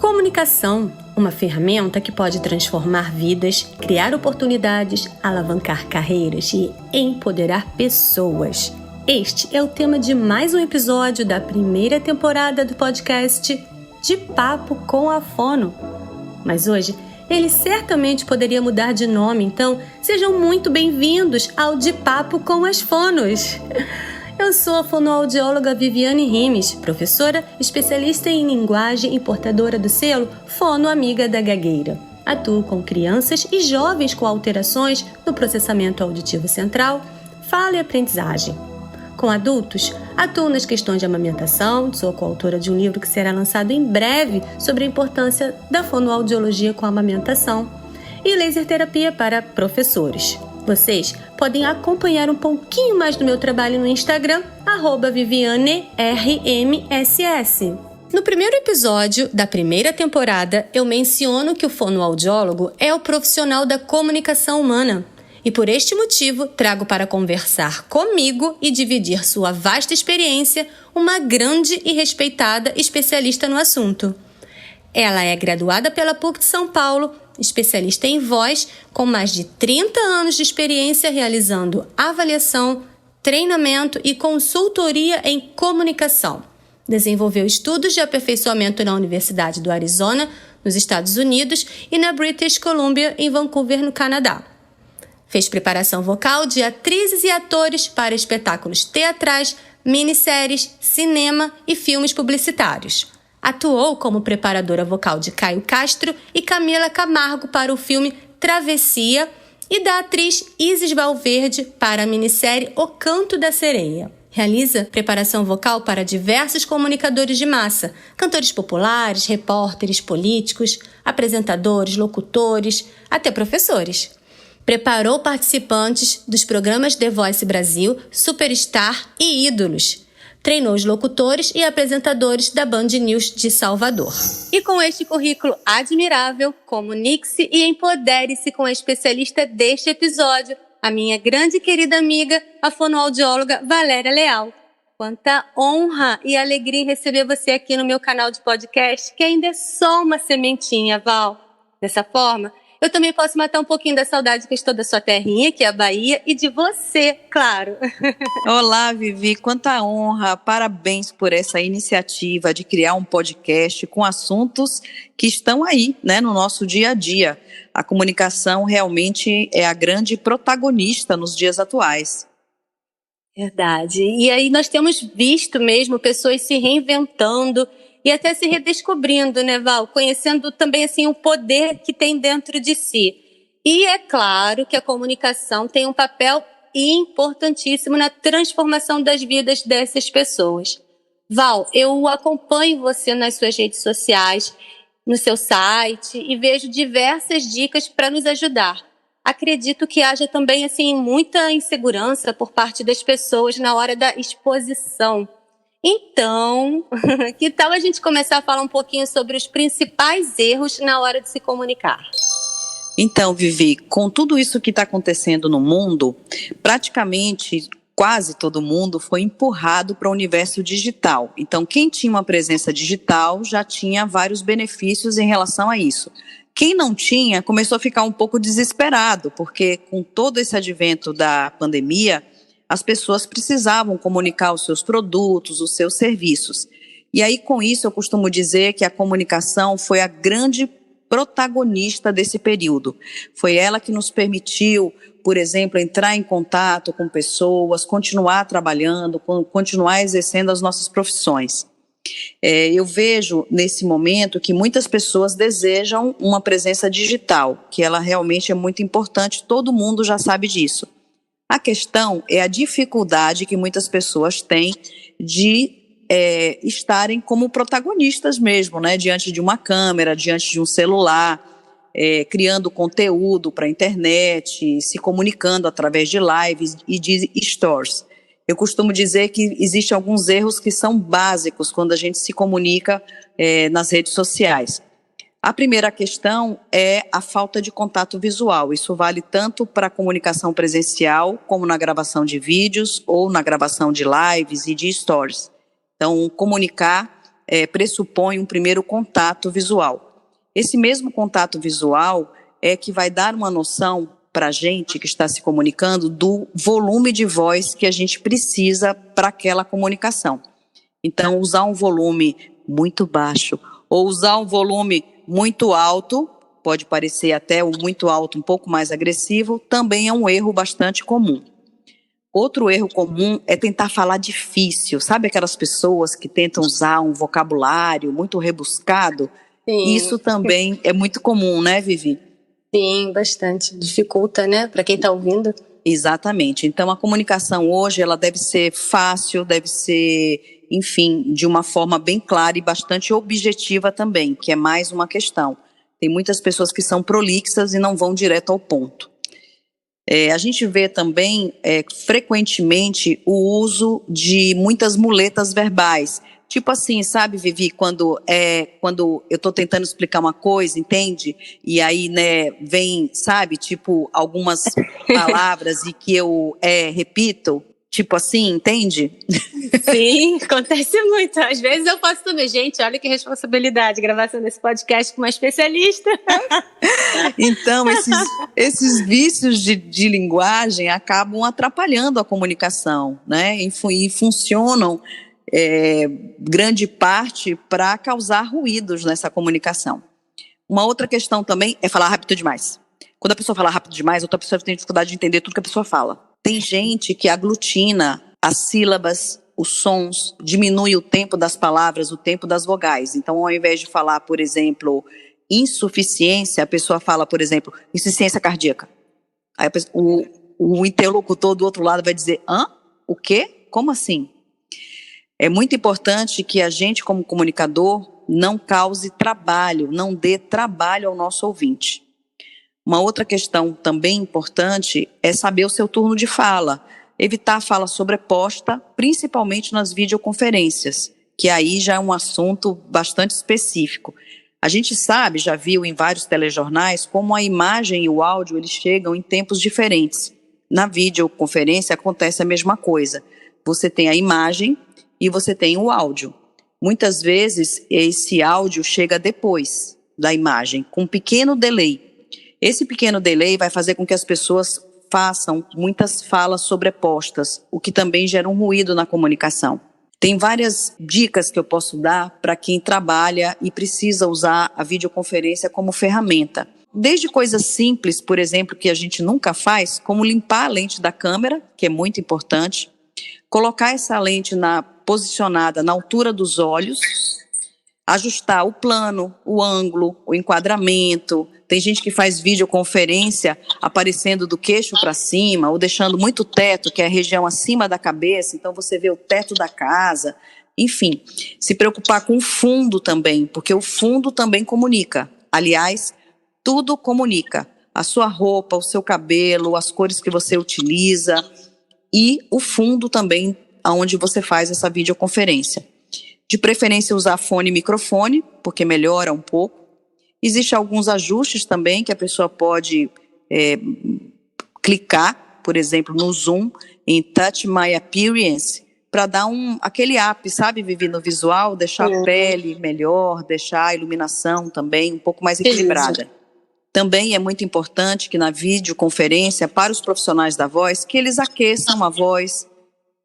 Comunicação, uma ferramenta que pode transformar vidas, criar oportunidades, alavancar carreiras e empoderar pessoas. Este é o tema de mais um episódio da primeira temporada do podcast De Papo com a Fono. Mas hoje, ele certamente poderia mudar de nome, então sejam muito bem-vindos ao De Papo com as Fonos. Eu sou a fonoaudióloga Viviane Rimes, professora especialista em linguagem e portadora do selo Fono Amiga da Gagueira. Atuo com crianças e jovens com alterações no processamento auditivo central, fala e aprendizagem. Com adultos, atuo nas questões de amamentação, sou coautora de um livro que será lançado em breve sobre a importância da fonoaudiologia com a amamentação e laser terapia para professores. Vocês podem acompanhar um pouquinho mais do meu trabalho no Instagram, @VivianeRMSS. No primeiro episódio da primeira temporada, eu menciono que o fonoaudiólogo é o profissional da comunicação humana. E por este motivo, trago para conversar comigo e dividir sua vasta experiência uma grande e respeitada especialista no assunto. Ela é graduada pela PUC de São Paulo, especialista em voz, com mais de 30 anos de experiência realizando avaliação, treinamento e consultoria em comunicação. Desenvolveu estudos de aperfeiçoamento na Universidade do Arizona, nos Estados Unidos, e na British Columbia, em Vancouver, no Canadá. Fez preparação vocal de atrizes e atores para espetáculos teatrais, minisséries, cinema e filmes publicitários. Atuou como preparadora vocal de Caio Castro e Camila Camargo para o filme Travessia e da atriz Isis Valverde para a minissérie O Canto da Sereia. Realiza preparação vocal para diversos comunicadores de massa, cantores populares, repórteres, políticos, apresentadores, locutores, até professores. Preparou participantes dos programas The Voice Brasil, Superstar e Ídolos. Treinou os locutores e apresentadores da Band News de Salvador. E com este currículo admirável, comunique-se e empodere-se com a especialista deste episódio, a minha grande e querida amiga, a fonoaudióloga Valéria Leal. Quanta honra e alegria em receber você aqui no meu canal de podcast, que ainda é só uma sementinha, Val. Dessa forma, eu também posso matar um pouquinho da saudade que estou da sua terrinha, que é a Bahia, e de você, claro. Olá, Vivi, quanta honra, parabéns por essa iniciativa de criar um podcast com assuntos que estão aí, né, no nosso dia a dia. A comunicação realmente é a grande protagonista nos dias atuais. Verdade. E aí nós temos visto mesmo pessoas se reinventando e até se redescobrindo, né, Val? Conhecendo também, assim, o poder que tem dentro de si. E é claro que a comunicação tem um papel importantíssimo na transformação das vidas dessas pessoas. Val, eu acompanho você nas suas redes sociais, no seu site, e vejo diversas dicas para nos ajudar. Acredito que haja também, assim, muita insegurança por parte das pessoas na hora da exposição. Então, que tal a gente começar a falar um pouquinho sobre os principais erros na hora de se comunicar? Então, Vivi, com tudo isso que está acontecendo no mundo, praticamente quase todo mundo foi empurrado para o universo digital. Então, quem tinha uma presença digital já tinha vários benefícios em relação a isso. Quem não tinha começou a ficar um pouco desesperado, porque com todo esse advento da pandemia, as pessoas precisavam comunicar os seus produtos, os seus serviços. E aí, com isso, eu costumo dizer que a comunicação foi a grande protagonista desse período. Foi ela que nos permitiu, por exemplo, entrar em contato com pessoas, continuar trabalhando, continuar exercendo as nossas profissões. Eu vejo nesse momento que muitas pessoas desejam uma presença digital, que ela realmente é muito importante, todo mundo já sabe disso. A questão é a dificuldade que muitas pessoas têm de estarem como protagonistas mesmo, né? Diante de uma câmera, diante de um celular, criando conteúdo para a internet, se comunicando através de lives e de stories. Eu costumo dizer que existem alguns erros que são básicos quando a gente se comunica nas redes sociais. A primeira questão é a falta de contato visual. Isso vale tanto para a comunicação presencial, como na gravação de vídeos ou na gravação de lives e de stories. Então, comunicar pressupõe um primeiro contato visual. Esse mesmo contato visual é que vai dar uma noção para a gente que está se comunicando do volume de voz que a gente precisa para aquela comunicação. Então, usar um volume muito baixo ou usar um volume muito alto, pode parecer até o muito alto um pouco mais agressivo, também é um erro bastante comum. Outro erro comum é tentar falar difícil. Sabe aquelas pessoas que tentam usar um vocabulário muito rebuscado? Sim. Isso também é muito comum, né, Vivi? Sim, bastante. Dificulta, né, para quem está ouvindo. Exatamente. Então, a comunicação hoje, ela deve ser fácil, deve ser, enfim, de uma forma bem clara e bastante objetiva também, que é mais uma questão. Tem muitas pessoas que são prolixas e não vão direto ao ponto. A gente vê também, frequentemente, o uso de muitas muletas verbais. Tipo assim, sabe, Vivi, quando eu estou tentando explicar uma coisa, entende? E aí, né, vem, sabe, tipo, algumas palavras e que eu repito, tipo assim, entende? Sim, acontece muito. Às vezes eu faço também. Gente, olha que responsabilidade, gravação desse podcast com uma especialista. Então, esses vícios de linguagem acabam atrapalhando a comunicação, né? E funcionam grande parte para causar ruídos nessa comunicação. Uma outra questão também é falar rápido demais. Quando a pessoa fala rápido demais, outra pessoa tem dificuldade de entender tudo que a pessoa fala. Tem gente que aglutina as sílabas, os sons, diminui o tempo das palavras, o tempo das vogais. Então, ao invés de falar, por exemplo, insuficiência, a pessoa fala, por exemplo, insuficiência cardíaca. Aí o interlocutor do outro lado vai dizer, hã? O quê? Como assim? É muito importante que a gente, como comunicador, não cause trabalho, não dê trabalho ao nosso ouvinte. Uma outra questão também importante é saber o seu turno de fala. Evitar a fala sobreposta, principalmente nas videoconferências, que aí já é um assunto bastante específico. A gente sabe, já viu em vários telejornais, como a imagem e o áudio eles chegam em tempos diferentes. Na videoconferência acontece a mesma coisa. Você tem a imagem e você tem o áudio. Muitas vezes esse áudio chega depois da imagem, com um pequeno delay. Esse pequeno delay vai fazer com que as pessoas façam muitas falas sobrepostas, o que também gera um ruído na comunicação. Tem várias dicas que eu posso dar para quem trabalha e precisa usar a videoconferência como ferramenta. Desde coisas simples, por exemplo, que a gente nunca faz, como limpar a lente da câmera, que é muito importante, colocar essa lente posicionada na altura dos olhos, ajustar o plano, o ângulo, o enquadramento. Tem gente que faz videoconferência aparecendo do queixo para cima ou deixando muito teto, que é a região acima da cabeça, então você vê o teto da casa. Enfim, se preocupar com o fundo também, porque o fundo também comunica. Aliás, tudo comunica. A sua roupa, o seu cabelo, as cores que você utiliza e o fundo também, aonde você faz essa videoconferência. De preferência usar fone e microfone, porque melhora um pouco. Existem alguns ajustes também que a pessoa pode clicar, por exemplo, no Zoom, em Touch My Appearance, para dar aquele up, sabe, Vivi, no visual, deixar a pele melhor, deixar a iluminação também um pouco mais equilibrada. Também é muito importante que na videoconferência, para os profissionais da voz, que eles aqueçam a voz,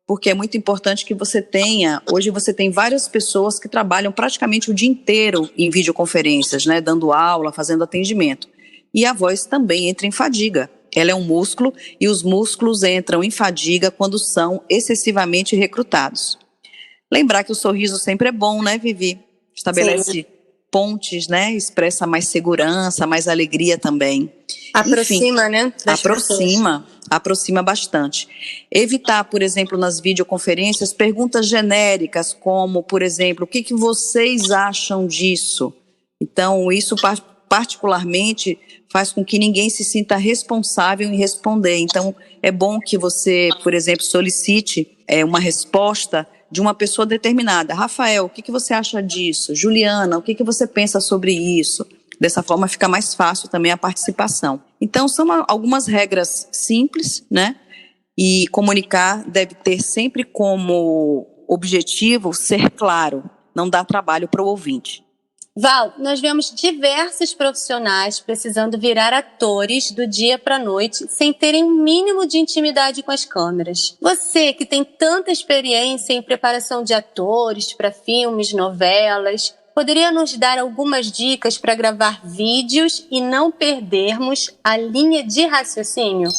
porque é muito importante que você tenha, hoje você tem várias pessoas que trabalham praticamente o dia inteiro em videoconferências, né, dando aula, fazendo atendimento. E a voz também entra em fadiga. Ela é um músculo e os músculos entram em fadiga quando são excessivamente recrutados. Lembrar que o sorriso sempre é bom, né, Vivi? Estabelece pontes, né, expressa mais segurança, mais alegria também. Aproxima, enfim, né? Aproxima bastante. Evitar, por exemplo, nas videoconferências, perguntas genéricas, como, por exemplo, o que vocês acham disso? Então, isso particularmente faz com que ninguém se sinta responsável em responder. Então, é bom que você, por exemplo, solicite uma resposta de uma pessoa determinada. Rafael, o que você acha disso? Juliana, o que você pensa sobre isso? Dessa forma fica mais fácil também a participação. Então, são algumas regras simples, né? E comunicar deve ter sempre como objetivo ser claro. não dá trabalho para o ouvinte. Val, nós vemos diversos profissionais precisando virar atores do dia para a noite sem terem um mínimo de intimidade com as câmeras. Você, que tem tanta experiência em preparação de atores para filmes, novelas, poderia nos dar algumas dicas para gravar vídeos e não perdermos a linha de raciocínio?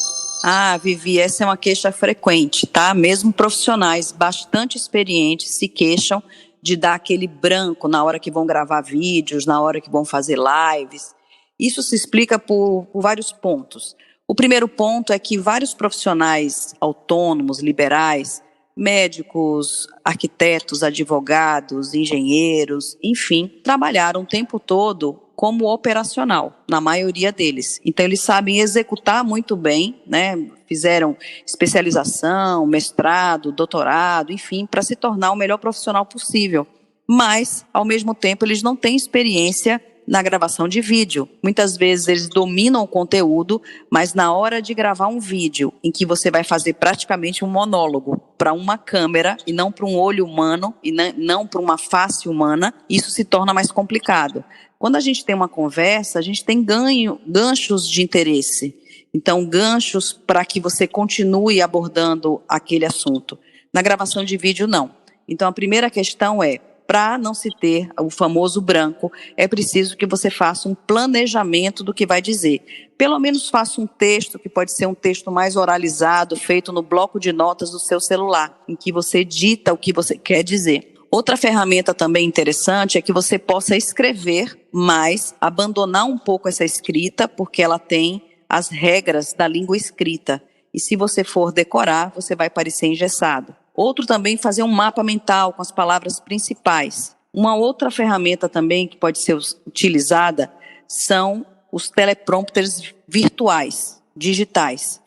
Vivi, essa é uma queixa frequente, tá? Mesmo profissionais bastante experientes se queixam de dar aquele branco na hora que vão gravar vídeos, na hora que vão fazer lives. Isso se explica por vários pontos. O primeiro ponto é que vários profissionais autônomos, liberais, médicos, arquitetos, advogados, engenheiros, enfim, trabalharam o tempo todo como operacional, na maioria deles. Então, eles sabem executar muito bem, né? Fizeram especialização, mestrado, doutorado, enfim, para se tornar o melhor profissional possível. Mas, ao mesmo tempo, eles não têm experiência na gravação de vídeo. Muitas vezes eles dominam o conteúdo, mas na hora de gravar um vídeo em que você vai fazer praticamente um monólogo para uma câmera e não para um olho humano e não para uma face humana, isso se torna mais complicado. Quando a gente tem uma conversa, a gente tem ganchos de interesse. Então, ganchos para que você continue abordando aquele assunto. Na gravação de vídeo, não. Então, a primeira questão é, para não se ter o famoso branco, é preciso que você faça um planejamento do que vai dizer. Pelo menos faça um texto, que pode ser um texto mais oralizado, feito no bloco de notas do seu celular, em que você dita o que você quer dizer. Outra ferramenta também interessante é que você possa escrever, mas abandonar um pouco essa escrita, porque ela tem as regras da língua escrita. E se você for decorar, você vai parecer engessado. Outro também, fazer um mapa mental com as palavras principais. Uma outra ferramenta também que pode ser utilizada são os teleprompters virtuais, digitais.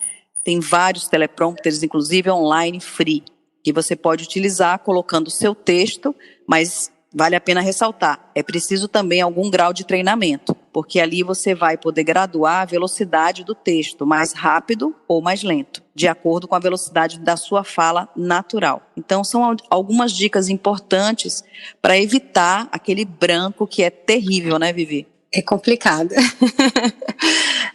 Tem vários teleprompters, inclusive online, free, que você pode utilizar colocando o seu texto, mas vale a pena ressaltar, é preciso também algum grau de treinamento, porque ali você vai poder graduar a velocidade do texto, mais rápido ou mais lento, de acordo com a velocidade da sua fala natural. Então, são algumas dicas importantes para evitar aquele branco que é terrível, né, Vivi? É complicado.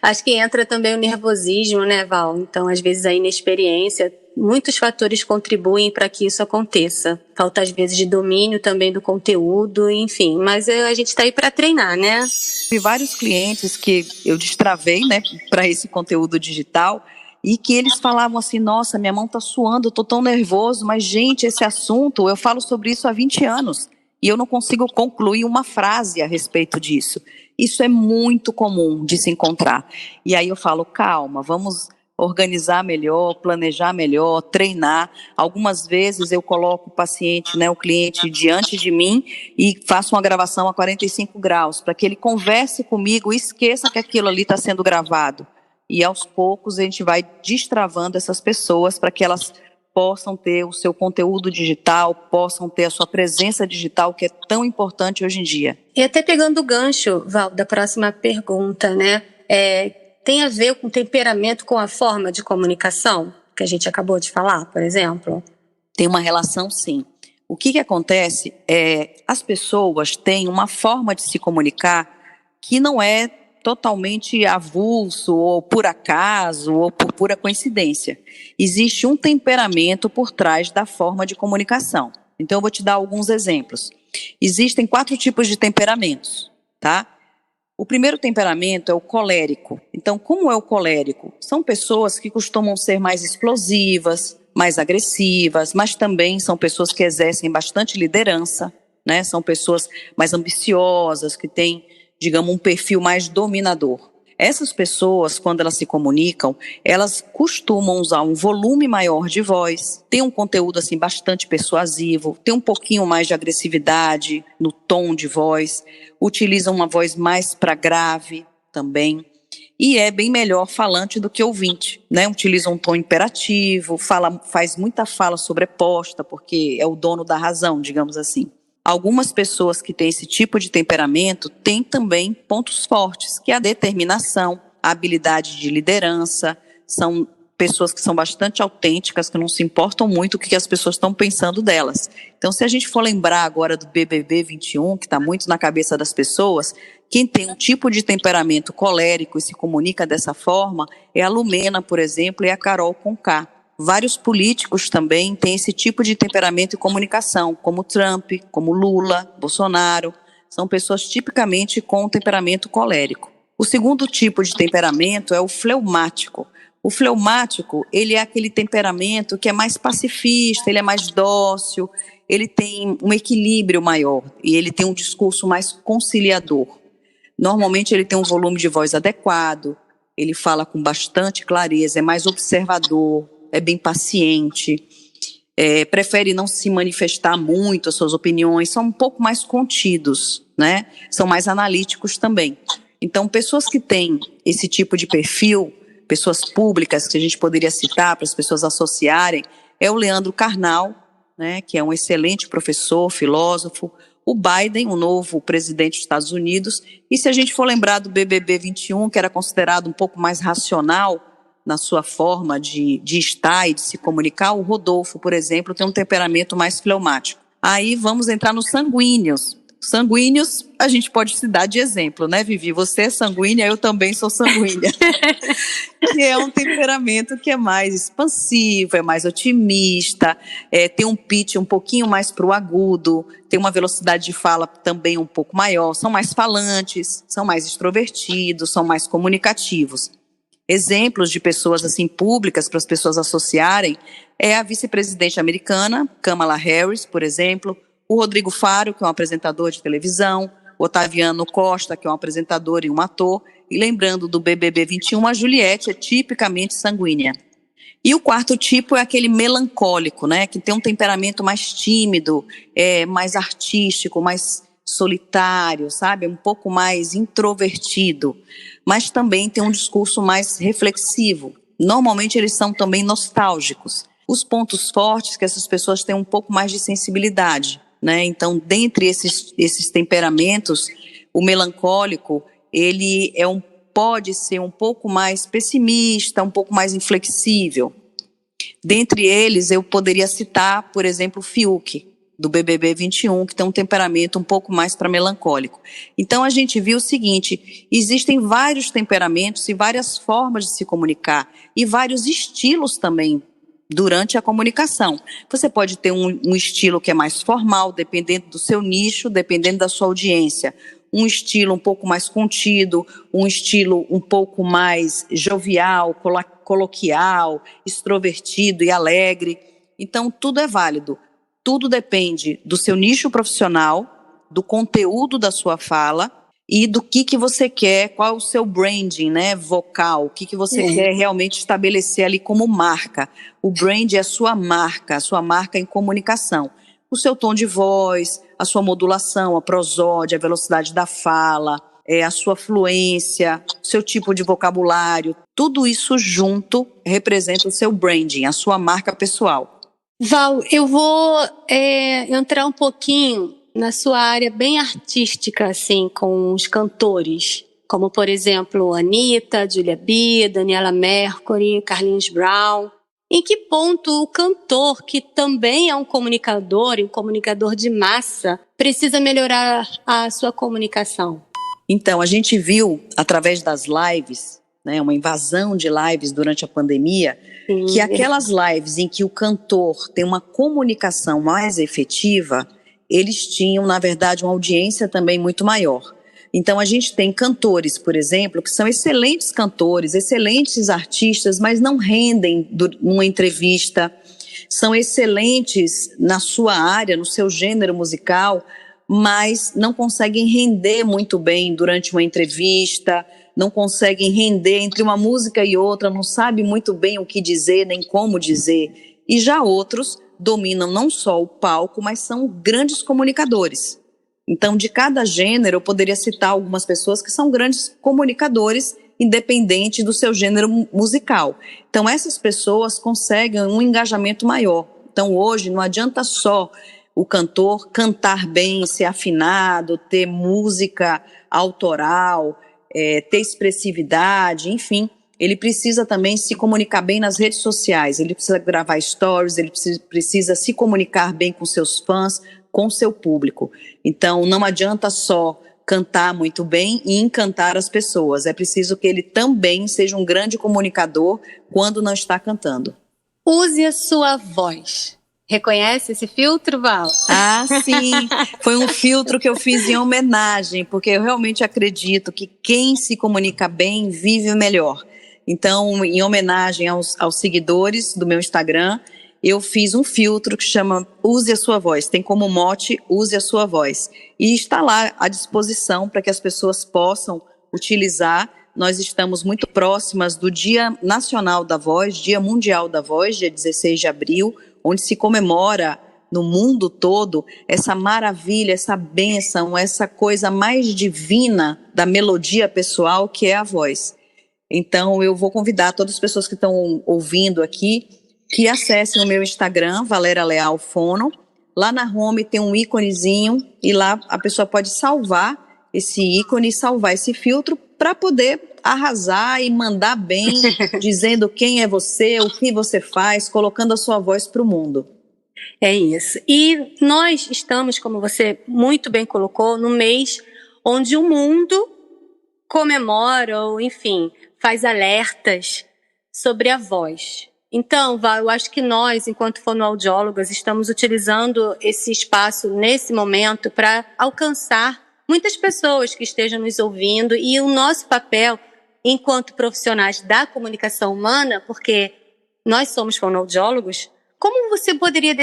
Acho que entra também o nervosismo, né, Val? Então, às vezes, a inexperiência, muitos fatores contribuem para que isso aconteça. Falta, às vezes, de domínio também do conteúdo, enfim. Mas a gente está aí para treinar, né? Tive vários clientes que eu destravei, né, para esse conteúdo digital e que eles falavam assim, nossa, minha mão está suando, eu estou tão nervoso, mas, gente, esse assunto, eu falo sobre isso há 20 anos e eu não consigo concluir uma frase a respeito disso. Isso é muito comum de se encontrar. E aí eu falo, calma, vamos organizar melhor, planejar melhor, treinar. Algumas vezes eu coloco o paciente, né, o cliente diante de mim e faço uma gravação a 45 graus, para que ele converse comigo e esqueça que aquilo ali está sendo gravado. E aos poucos a gente vai destravando essas pessoas para que elas possam ter o seu conteúdo digital, possam ter a sua presença digital, que é tão importante hoje em dia. E até pegando o gancho, Val, da próxima pergunta, né? Tem a ver com temperamento, com a forma de comunicação, que a gente acabou de falar, por exemplo? Tem uma relação, sim. O que acontece é, as pessoas têm uma forma de se comunicar que não é totalmente avulso, ou por acaso, ou por pura coincidência. Existe um temperamento por trás da forma de comunicação. Então, eu vou te dar alguns exemplos. Existem 4 tipos de temperamentos, tá? O primeiro temperamento é o colérico. Então, como é o colérico? São pessoas que costumam ser mais explosivas, mais agressivas, mas também são pessoas que exercem bastante liderança, né? São pessoas mais ambiciosas, que têm, digamos, um perfil mais dominador. Essas pessoas, quando elas se comunicam, elas costumam usar um volume maior de voz, tem um conteúdo assim bastante persuasivo, tem um pouquinho mais de agressividade no tom de voz, utilizam uma voz mais para grave também, e é bem melhor falante do que ouvinte, né? Utiliza um tom imperativo, faz muita fala sobreposta, porque é o dono da razão, digamos assim. Algumas pessoas que têm esse tipo de temperamento têm também pontos fortes, que é a determinação, a habilidade de liderança, são pessoas que são bastante autênticas, que não se importam muito o que as pessoas estão pensando delas. Então, se a gente for lembrar agora do BBB 21, que está muito na cabeça das pessoas, quem tem um tipo de temperamento colérico e se comunica dessa forma é a Lumena, por exemplo, e a Carol Conká. Vários políticos também têm esse tipo de temperamento e comunicação, como Trump, como Lula, Bolsonaro. São pessoas tipicamente com temperamento colérico. O segundo tipo de temperamento é o fleumático. O fleumático, ele é aquele temperamento que é mais pacifista, ele é mais dócil, ele tem um equilíbrio maior e ele tem um discurso mais conciliador. Normalmente ele tem um volume de voz adequado, ele fala com bastante clareza, é mais observador, é bem paciente, prefere não se manifestar muito as suas opiniões, são um pouco mais contidos, né? São mais analíticos também. Então, pessoas que têm esse tipo de perfil, pessoas públicas que a gente poderia citar para as pessoas associarem, é o Leandro Carnal, né, que é um excelente professor, filósofo, o Biden, o novo presidente dos Estados Unidos, e se a gente for lembrar do BBB 21, que era considerado um pouco mais racional na sua forma de estar e de se comunicar, o Rodolfo, por exemplo, tem um temperamento mais fleumático. Aí vamos entrar nos sanguíneos. Sanguíneos, a gente pode se dar de exemplo, né, Vivi? Você é sanguínea, eu também sou sanguínea. Que é um temperamento que é mais expansivo, é mais otimista, tem um pitch um pouquinho mais para o agudo, tem uma velocidade de fala também um pouco maior, são mais falantes, são mais extrovertidos, são mais comunicativos. Exemplos de pessoas assim públicas para as pessoas associarem é a vice-presidente americana, Kamala Harris, por exemplo, o Rodrigo Faro, que é um apresentador de televisão, o Otaviano Costa, que é um apresentador e um ator, e lembrando do BBB 21, a Juliette é tipicamente sanguínea. E o quarto tipo é aquele melancólico, né, que tem um temperamento mais tímido, mais artístico, mais solitário, sabe, um pouco mais introvertido, mas também tem um discurso mais reflexivo. Normalmente eles são também nostálgicos. Os pontos fortes que essas pessoas têm um pouco mais de sensibilidade, né? Então, dentre esses temperamentos, o melancólico, ele pode ser um pouco mais pessimista, um pouco mais inflexível. Dentre eles, eu poderia citar, por exemplo, o Fiuk, do BBB 21, que tem um temperamento um pouco mais para melancólico. Então, a gente viu o seguinte, existem vários temperamentos e várias formas de se comunicar, e vários estilos também durante a comunicação. Você pode ter um estilo que é mais formal, dependendo do seu nicho, dependendo da sua audiência. Um estilo um pouco mais contido, um estilo um pouco mais jovial, coloquial, extrovertido e alegre. Então, tudo é válido. Tudo depende do seu nicho profissional, do conteúdo da sua fala e do que você quer, qual é o seu branding, né, vocal, o que você quer realmente estabelecer ali como marca. O brand é a sua marca em comunicação. O seu tom de voz, a sua modulação, a prosódia, a velocidade da fala, a sua fluência, o seu tipo de vocabulário, tudo isso junto representa o seu branding, a sua marca pessoal. Val, eu vou entrar um pouquinho na sua área bem artística, assim, com os cantores, como, por exemplo, Anitta, Julia B, Daniela Mercury, Carlinhos Brown. Em que ponto o cantor, que também é um comunicador, e um comunicador de massa, precisa melhorar a sua comunicação? Então, a gente viu, através das lives, né, uma invasão de lives durante a pandemia, que aquelas lives em que o cantor tem uma comunicação mais efetiva, eles tinham, na verdade, uma audiência também muito maior. Então, a gente tem cantores, por exemplo, que são excelentes cantores, excelentes artistas, mas não rendem numa entrevista, são excelentes na sua área, no seu gênero musical, mas não conseguem render muito bem durante uma entrevista, não conseguem render entre uma música e outra, não sabe muito bem o que dizer, nem como dizer. E já outros dominam não só o palco, mas são grandes comunicadores. Então, de cada gênero, eu poderia citar algumas pessoas que são grandes comunicadores, independente do seu gênero musical. Então, essas pessoas conseguem um engajamento maior. Então, hoje, não adianta só o cantor cantar bem, ser afinado, ter música autoral, ter expressividade, enfim. ele precisa também se comunicar bem nas redes sociais, ele precisa gravar stories, ele precisa se comunicar bem com seus fãs, com seu público. Então, não adianta só cantar muito bem e encantar as pessoas, é preciso que ele também seja um grande comunicador quando não está cantando. Use a sua voz. Reconhece esse filtro, Val? Ah, sim. Foi um filtro que eu fiz em homenagem, porque eu realmente acredito que quem se comunica bem vive melhor. Então, em homenagem aos seguidores do meu Instagram, eu fiz um filtro que chama Use a Sua Voz. Tem como mote Use a Sua Voz. E está lá à disposição para que as pessoas possam utilizar. Nós estamos muito próximas do Dia Nacional da Voz, Dia Mundial da Voz, dia 16 de abril, onde se comemora no mundo todo essa maravilha, essa bênção, essa coisa mais divina da melodia pessoal que é a voz. Então eu vou convidar todas as pessoas que estão ouvindo aqui que acessem o meu Instagram, Valéria Leal Fono. Lá na home tem um íconezinho e lá a pessoa pode salvar esse ícone, salvar esse filtro para poder arrasar e mandar bem, dizendo quem é você, o que você faz, colocando a sua voz para o mundo. É isso. E nós estamos, como você muito bem colocou, no mês onde o mundo comemora ou, enfim, faz alertas sobre a voz. Então, Val, eu acho que nós, enquanto fonoaudiólogas, estamos utilizando esse espaço nesse momento para alcançar muitas pessoas que estejam nos ouvindo e o nosso papel enquanto profissionais da comunicação humana, porque nós somos fonoaudiólogos, como você poderia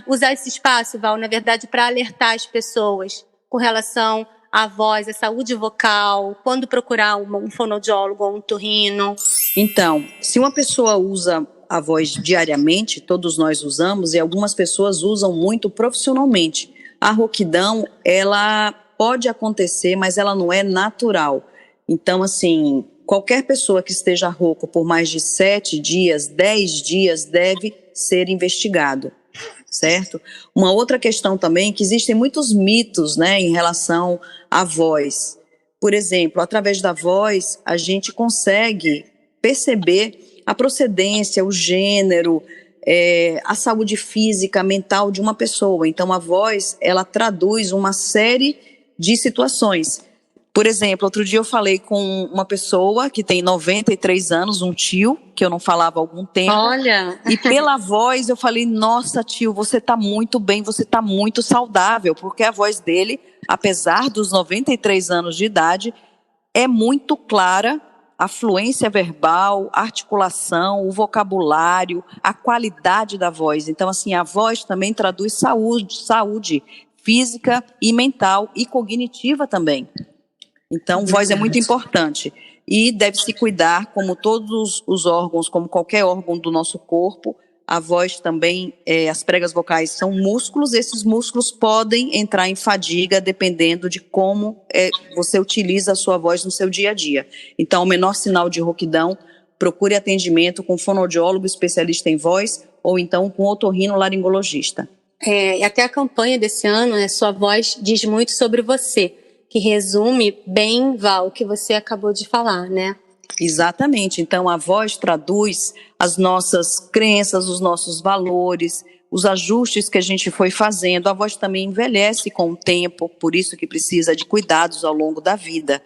usar esse espaço, Val, na verdade, para alertar as pessoas com relação à voz, à saúde vocal, quando procurar um fonoaudiólogo ou um otorrino? Então, se uma pessoa usa a voz diariamente, todos nós usamos, e algumas pessoas usam muito profissionalmente. A rouquidão, ela pode acontecer, mas ela não é natural. Então, assim, qualquer pessoa que esteja rouco por mais de 7 dias, 10 dias, deve ser investigado, certo? Uma outra questão também, que existem muitos mitos, né, em relação à voz. Por exemplo, através da voz, a gente consegue perceber a procedência, o gênero, a saúde física, mental de uma pessoa. Então, a voz, ela traduz uma série de situações. Por exemplo, outro dia eu falei com uma pessoa que tem 93 anos, um tio, que eu não falava há algum tempo. Olha! E pela voz eu falei, nossa tio, você está muito bem, você está muito saudável, porque a voz dele, apesar dos 93 anos de idade, é muito clara, a fluência verbal, a articulação, o vocabulário, a qualidade da voz. Então, assim, a voz também traduz saúde física e mental e cognitiva também. Então, voz é muito importante e deve-se cuidar, como todos os órgãos, como qualquer órgão do nosso corpo. A voz também, as pregas vocais são músculos, esses músculos podem entrar em fadiga dependendo de como você utiliza a sua voz no seu dia a dia. Então, o menor sinal de rouquidão, procure atendimento com fonoaudiólogo especialista em voz ou então com otorrinolaringologista. E até a campanha desse ano, Sua Voz Diz Muito Sobre Você, que resume bem, Val, o que você acabou de falar, né? Exatamente. Então, a voz traduz as nossas crenças, os nossos valores, os ajustes que a gente foi fazendo. A voz também envelhece com o tempo, por isso que precisa de cuidados ao longo da vida.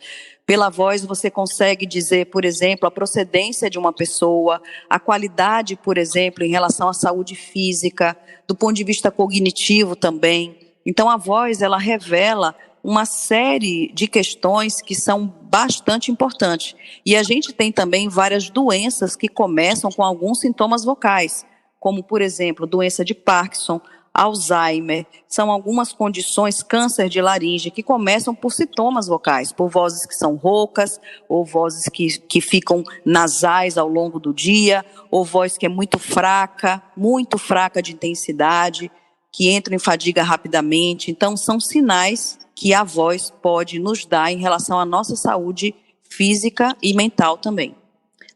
Pela voz você consegue dizer, por exemplo, a procedência de uma pessoa, a qualidade, por exemplo, em relação à saúde física, do ponto de vista cognitivo também. Então, a voz, ela revela uma série de questões que são bastante importantes. E a gente tem também várias doenças que começam com alguns sintomas vocais, como, por exemplo, doença de Parkinson, Alzheimer, são algumas condições, câncer de laringe, que começam por sintomas vocais, por vozes que são roucas, ou vozes que ficam nasais ao longo do dia, ou voz que é muito fraca de intensidade, que entra em fadiga rapidamente. Então, são sinais que a voz pode nos dar em relação à nossa saúde física e mental também.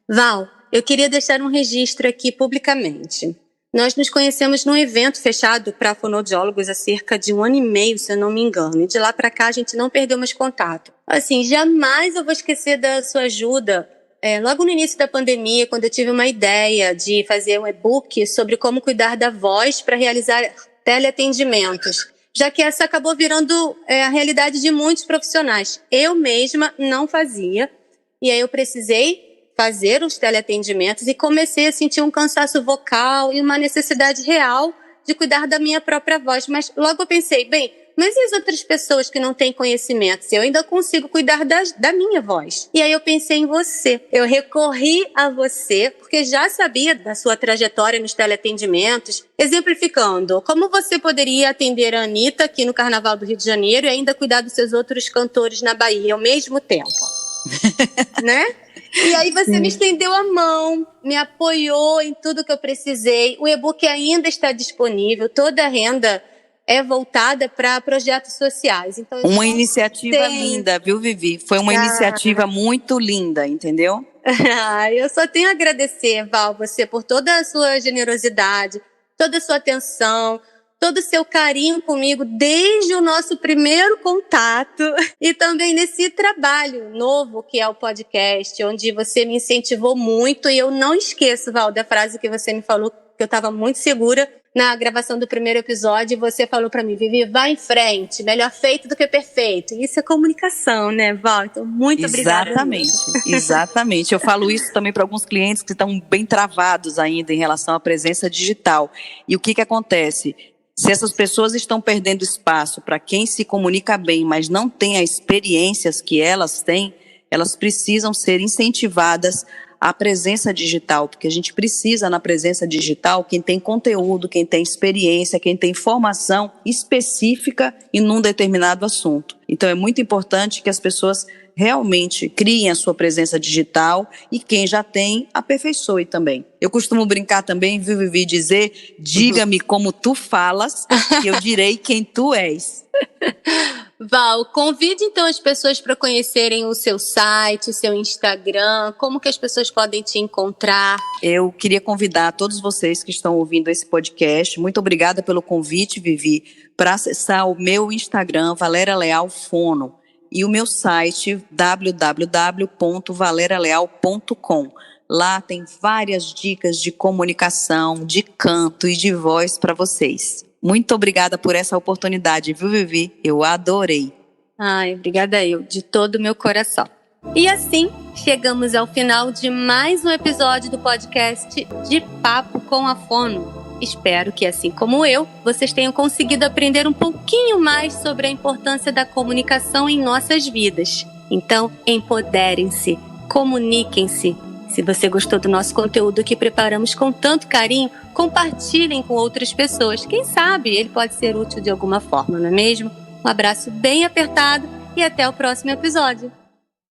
Val, eu queria deixar um registro aqui publicamente. Nós nos conhecemos num evento fechado para fonoaudiólogos há cerca de 1 ano e meio, se eu não me engano. E de lá para cá a gente não perdeu mais contato. Assim, jamais eu vou esquecer da sua ajuda logo no início da pandemia, quando eu tive uma ideia de fazer um e-book sobre como cuidar da voz para realizar teleatendimentos, já que essa acabou virando a realidade de muitos profissionais. Eu mesma não fazia, e aí eu precisei fazer os teleatendimentos e comecei a sentir um cansaço vocal e uma necessidade real de cuidar da minha própria voz. Mas logo eu pensei, mas e as outras pessoas que não têm conhecimentos? Eu ainda consigo cuidar da minha voz. E aí eu pensei em você. Eu recorri a você, porque já sabia da sua trajetória nos teleatendimentos, exemplificando como você poderia atender a Anitta aqui no Carnaval do Rio de Janeiro e ainda cuidar dos seus outros cantores na Bahia ao mesmo tempo. Né? E aí você me estendeu a mão, me apoiou em tudo que eu precisei. O e-book ainda está disponível, toda a renda é voltada para projetos sociais. Então, uma iniciativa linda, viu, Vivi? Foi uma iniciativa muito linda, entendeu? Eu só tenho a agradecer, Val, você por toda a sua generosidade, toda a sua atenção, todo o seu carinho comigo desde o nosso primeiro contato e também nesse trabalho novo que é o podcast, onde você me incentivou muito. E eu não esqueço, Val, da frase que você me falou, que eu estava muito segura na gravação do primeiro episódio, e você falou para mim, Vivi, vai em frente, melhor feito do que perfeito. E isso é comunicação, né, Val? Então, muito obrigada. Exatamente. Eu falo isso também para alguns clientes que estão bem travados ainda em relação à presença digital. E o que acontece? Se essas pessoas estão perdendo espaço para quem se comunica bem, mas não tem as experiências que elas têm, elas precisam ser incentivadas à presença digital, porque a gente precisa na presença digital quem tem conteúdo, quem tem experiência, quem tem formação específica em um determinado assunto. Então é muito importante que as pessoas realmente criem a sua presença digital e quem já tem, aperfeiçoe também. Eu costumo brincar também, Vivi, dizer, diga-me como tu falas, que eu direi quem tu és. Val, convide então as pessoas para conhecerem o seu site, o seu Instagram, como que as pessoas podem te encontrar. Eu queria convidar todos vocês que estão ouvindo esse podcast, muito obrigada pelo convite, Vivi, para acessar o meu Instagram, Valéria Leal Fono, e o meu site, www.valerialeal.com. Lá tem várias dicas de comunicação, de canto e de voz para vocês. Muito obrigada por essa oportunidade, viu, Vivi? Eu adorei. Ai, obrigada eu, de todo o meu coração. E assim, chegamos ao final de mais um episódio do podcast De Papo com a Fono. Espero que, assim como eu, vocês tenham conseguido aprender um pouquinho mais sobre a importância da comunicação em nossas vidas. Então, empoderem-se, comuniquem-se. Se você gostou do nosso conteúdo que preparamos com tanto carinho, compartilhem com outras pessoas. Quem sabe ele pode ser útil de alguma forma, não é mesmo? Um abraço bem apertado e até o próximo episódio.